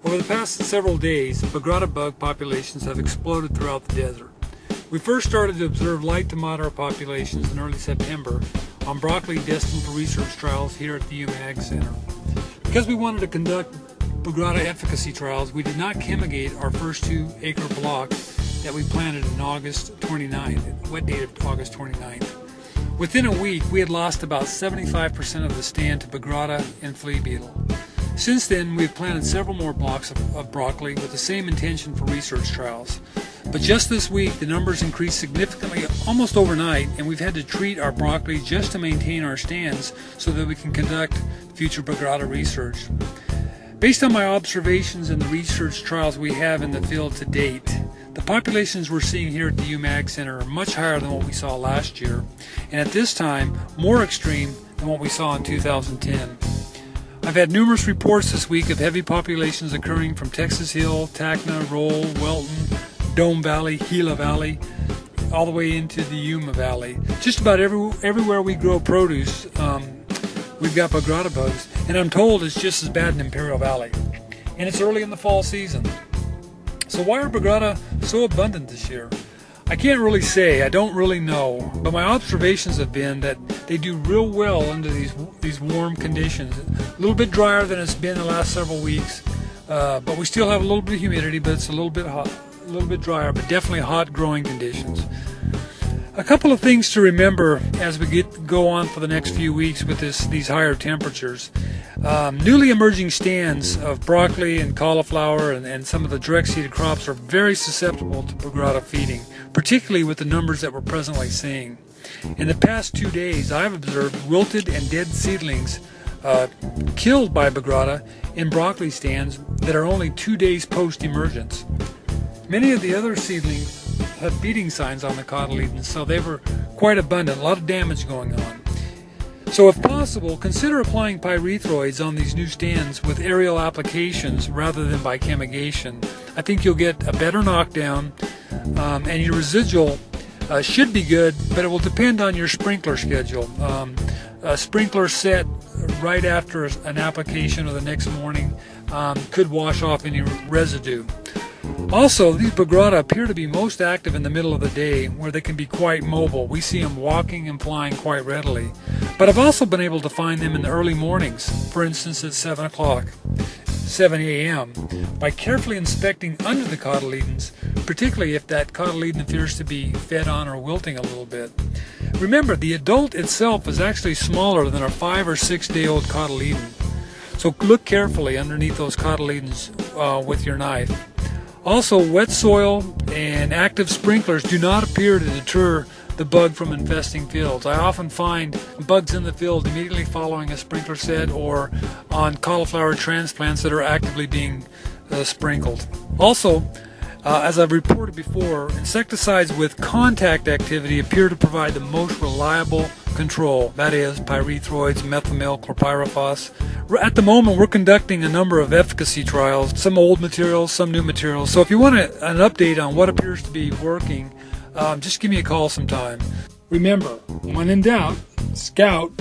Over the past several days, Bagrada bug populations have exploded throughout the desert. We first started to observe light to moderate populations in early September on broccoli destined for research trials here at the Yuma Ag Center. Because we wanted to conduct Bagrada efficacy trials, we did not chemigate our first 2-acre block that we planted on August 29th, wet date of August 29th. Within a week, we had lost about 75% of the stand to Bagrada and flea beetle. Since then, we've planted several more blocks of broccoli with the same intention for research trials. But just this week, the numbers increased significantly almost overnight, and we've had to treat our broccoli just to maintain our stands so that we can conduct future Bagrada research. Based on my observations and the research trials we have in the field to date, the populations we're seeing here at the Yuma Ag Center are much higher than what we saw last year, and at this time, more extreme than what we saw in 2010. I've had numerous reports this week of heavy populations occurring from Texas Hill, Tacna, Roll, Welton, Dome Valley, Gila Valley, all the way into the Yuma Valley. Just about everywhere we grow produce, we've got Bagrada bugs, and I'm told it's just as bad in Imperial Valley. And it's early in the fall season. So why are Bagrada so abundant this year? I can't really say, I don't really know, but my observations have been that they do real well under these warm conditions. A little bit drier than it's been the last several weeks, but we still have a little bit of humidity, but it's a little bit hot, a little bit drier, but definitely hot growing conditions. A couple of things to remember as we go on for the next few weeks with these higher temperatures. Newly emerging stands of broccoli and cauliflower and some of the direct-seeded crops are very susceptible to Bagrada feeding, particularly with the numbers that we're presently seeing. In the past 2 days, I've observed wilted and dead seedlings killed by Bagrada in broccoli stands that are only 2 days post-emergence. Many of the other seedlings had feeding signs on the cotyledons, so they were quite abundant, a lot of damage going on. So if possible, consider applying pyrethroids on these new stands with aerial applications rather than by chemigation. I think you'll get a better knockdown, and your residual should be good, but it will depend on your sprinkler schedule. A sprinkler set right after an application or the next morning could wash off any residue. Also, these Bagrada appear to be most active in the middle of the day, where they can be quite mobile. We see them walking and flying quite readily. But I've also been able to find them in the early mornings, for instance at 7 a.m., by carefully inspecting under the cotyledons, particularly if that cotyledon appears to be fed on or wilting a little bit. Remember, the adult itself is actually smaller than a 5 or 6 day old cotyledon. So look carefully underneath those cotyledons with your knife. Also, wet soil and active sprinklers do not appear to deter the bug from infesting fields. I often find bugs in the field immediately following a sprinkler set or on cauliflower transplants that are actively being sprinkled. Also, as I've reported before, insecticides with contact activity appear to provide the most reliable control, that is, pyrethroids, methomyl, chlorpyrifos. At the moment, we're conducting a number of efficacy trials, some old materials, some new materials. So if you want an update on what appears to be working, just give me a call sometime. Remember, when in doubt, scout